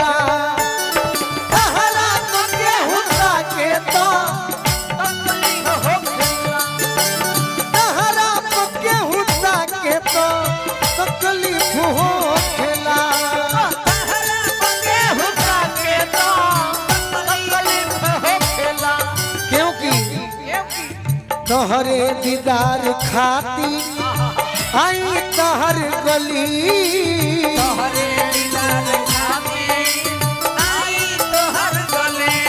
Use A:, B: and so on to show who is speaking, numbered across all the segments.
A: खेला तहरा पके हुता के तो तकलीफ हो खेला तहरा पके हुता के तो तकलीफ हो खेला तहरा पके हुता के तो तकलीफ हो खेला क्योंकि तोहरे दीदार खाती आई तहर गली
B: तोहरे दीदार खाती आई तोहर गली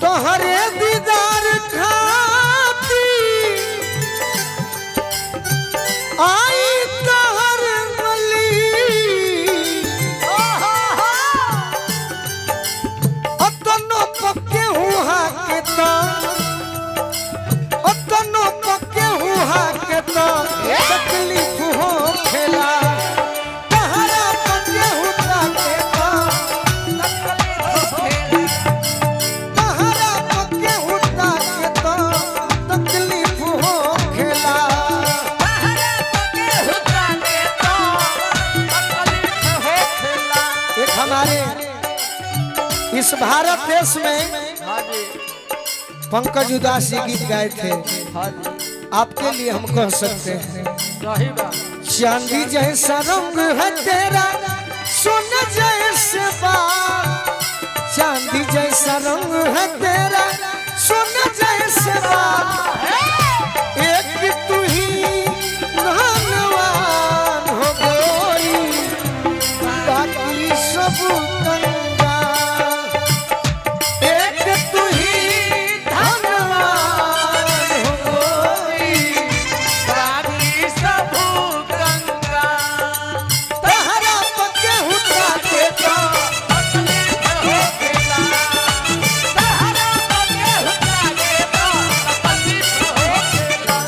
A: तोहरे दीदार खाती आई तहर गली अतनो पक्के हुआ के तो अतनो पक्के हुआ के तो तकलीफ हो खेला तहरा पक्के हुआ के तो तहरा पक्के हुआ के तो तकलीफ हो खेला एक हमारे इस भारत देश में पंकज उदासी गीत गाए थे आपके लिए हम कह सकते हैं चांदी जैसा रंग है तेरा सोना जैसे बाल चांदी जैसा रंग है तेरा सोना जैसे बाल एक तू ही धनवान हो गई बाकी सब कंगाल एक तू ही धनवान हो गई
B: बाकी सब गंगा
A: तहरा पके हुता के तो
B: तकलीफ हो खेला तहरा पके हुता के तो तकलीफ हो खेला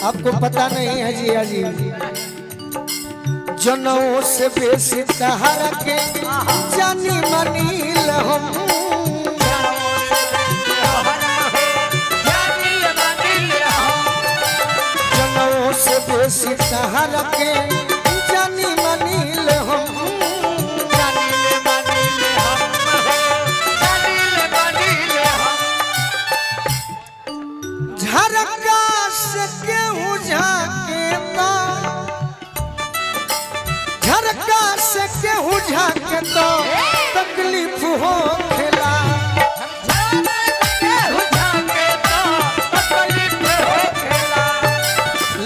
A: आपको पता नहीं है जी अजी जनों से बेसी तहरा के जानी मनील हम जनों से बेसी तहरा के जानी मनील हम झरका से केहू झाके तो झरका से केहू झाके तो तकलीफ हो खेला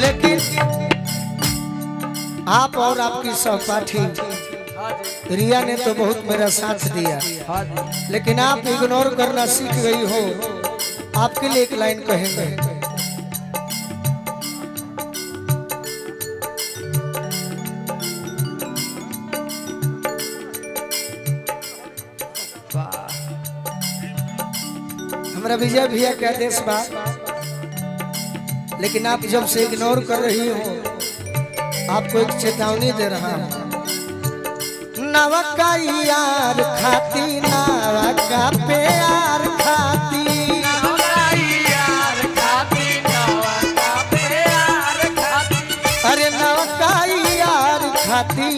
A: लेकिन आप और आपकी सहपाठी रिया ने तो बहुत मेरा साथ दिया लेकिन आप इग्नोर करना सीख गई हो आपके लिए एक लाइन कहेंगे हमारा विजय भैया का आदेश बा लेकिन आप जब से इग्नोर कर रही हो आपको एक चेतावनी दे रहा हूं नवका यार खाती नवका प्यार खाती अरे नवका यार खाती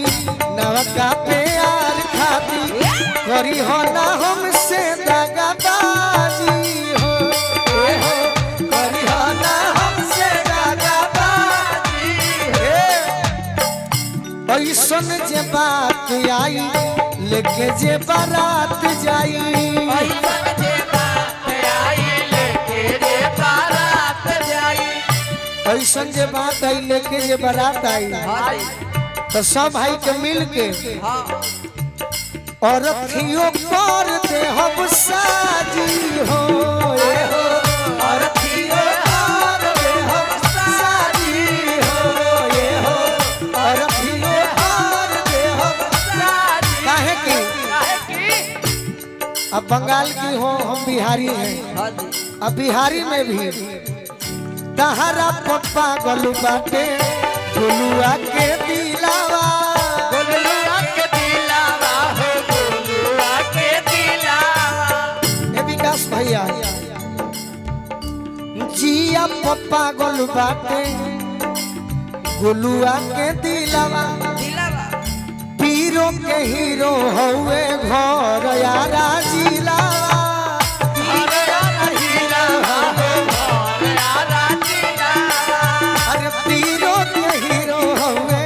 A: नवका प्यार खाती करी हो ना हमसे दगाबाजी हो ए हो करी हो ना हमसे दगाबाजी ऐसन जे बात आई लेके जे बारात जाई ऐसन जे बात आई लेके जे बारात आई तो सब भाई के मिल के और अथियों पर दे हम साजी हो ए हो और अथियों पर दे हम साजी हो ए हो और अथियों पर दे हम साजी काहे की अब बंगाल की हो हम बिहारी हैं अब बिहारी में भी तहरा पप्पा गलू बाटे गोलुआ के दिलावा विकास भैया जिया पप्पा गोलू बाटे गोलुआ के दिलावा के हीरो हुए घर यारा जिला
B: अरे हीरा अरे यारा जिला
A: अरे पीरो के हीरो हुए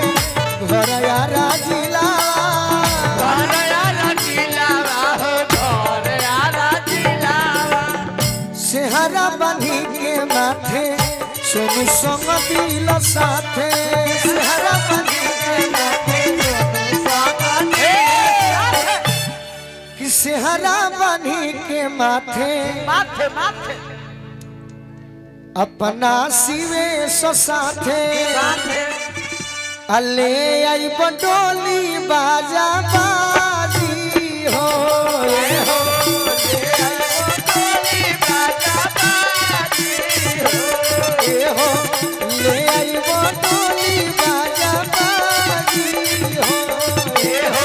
A: घर यारा जिला
B: अरे यारा जिला अरे यारा जिला
A: सेहरा बनी के माथे सोनू संग दिल साथे सेहरा बनी के माथे कि सेहरा बनी के माथे
B: माथे माथे
A: अपना सिवे साथे अले आई बडोली बाजा बाजी हो ए हो ए हो ले आई बडोली बाजा बाजी हो ए हो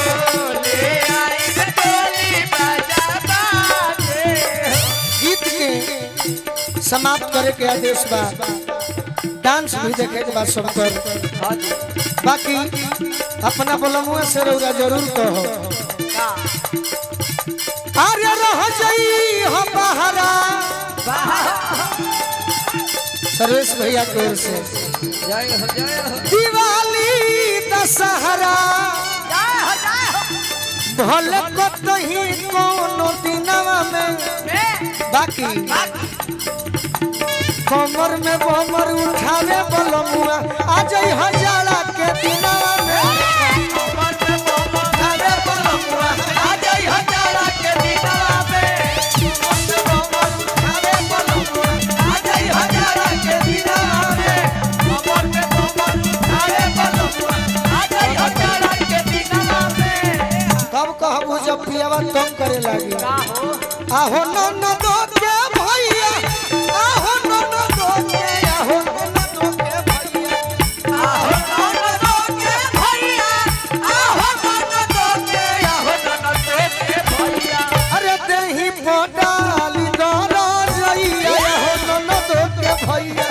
A: गीत के समाप्त करे के आदेश बा डांस भी देखे के बाद सब कर बाकी अपना बलमुआ से रौरा जरूर कहो अरे रह जाई हम बहरा सर्वेश भैया की ओर से दिवाली दशहरा भले कतही कोनो दिनवा में बाकी कमर में बमर उठावे बलमुआ आ जाई हजारा के दिनवा में उठावे बलमुआ आ जाई हजारा के दिनवा में बमर उठावे बलमुआ आ जाई हजारा के दिनवा में कमर में बमर उठावे बलमुआ आ जाई हजारा के दिनवा में कब कहबू जब पियावा तंग करे लागी आहो ननदो के भैया आहो ननदो के आहो ननदो के भैया आहो ननदो के भैया आहो ननदो के आहो ननदो के भैया अरे देही पडाली दरा जइया आहो ननदो के भैया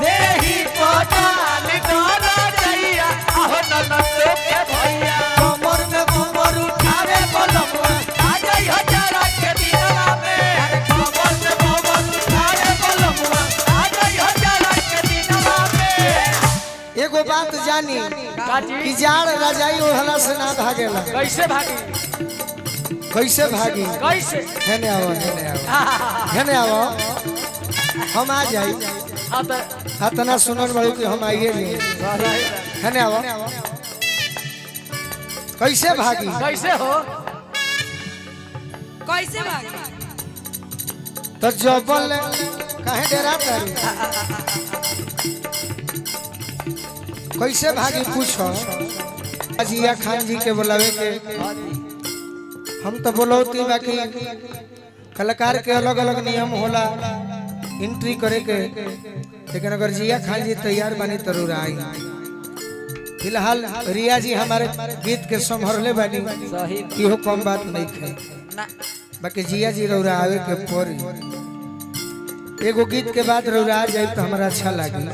A: देही पडाली दरा जइया आहो ननदो के भैया कमर में कमर उठावे बलमुआ आ जाई हजारा के दिनवा में कमर में कमर उठावे बलमुआ आ जाई हजारा के दिनवा में एगो बात जानी कि जाड़ रजाई ओढ़ला से ना भागेला
B: कैसे भागी
A: कैसे भागी
B: कैसे
A: हेने आओ हेने आओ हम आ जाई इतना सुनन वाली कि हम आइए नहीं हेने आओ कैसे भागी
B: कैसे हो
C: कैसे भागी
A: तो जबल काहे डरा तारी कैसे भागी पूछो अजिया खान जी के बुलावे के हम तो बोलौती बाकी कलाकार के अलग अलग नियम होला एंट्री करे के लेकिन अगर जिया खान जी तैयार बनी जरूर आई फिलहाल रिया जी हमारे गीत के संभरले बानी
B: सही
A: इहो कम बात नहीं है
B: ना
A: बाकी जिया जी रौरा आवे के पड़ी एगो गीत के बाद रौरा आ जाए तो हमारा अच्छा लगे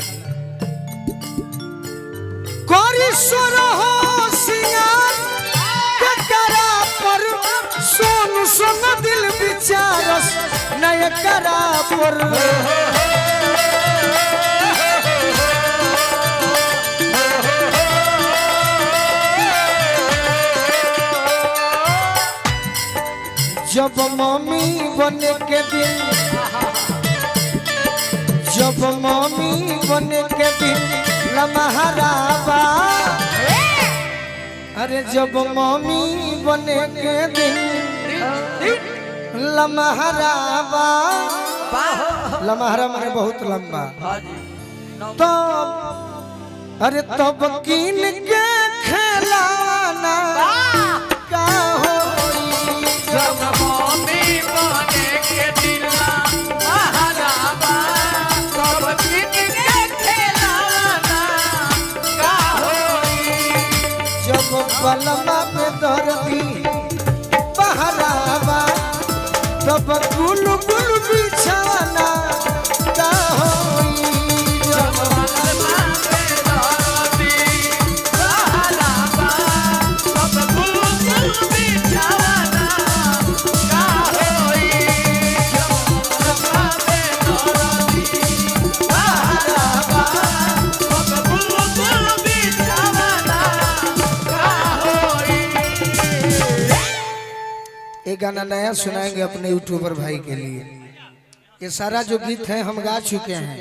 A: कोरीश्वर हो सिंगार के करा पर सोन सोन दिल विचारस नय करा पर जब मम्मी बने के दिन जब मम्मी बने के दिन लमहराबा अरे जब मम्मी बने के दिन लमहराबा लमहरा माने बहुत लंबा तब अरे तब कीन के खिलाना का होई
B: जब मम्मी बने के दिला महाराबा तब किन के खेलाना का होई
A: जब बलमा पे दर्दी बहरावा तब गुल गुल बिछाना का होई
B: जब बलमा पे दर्दी महाराबा तब गुल
A: एक गाना नया सुनाएंगे अपने यूट्यूबर भाई के लिए। ये सारा जो गीत है हम गा चुके हैं,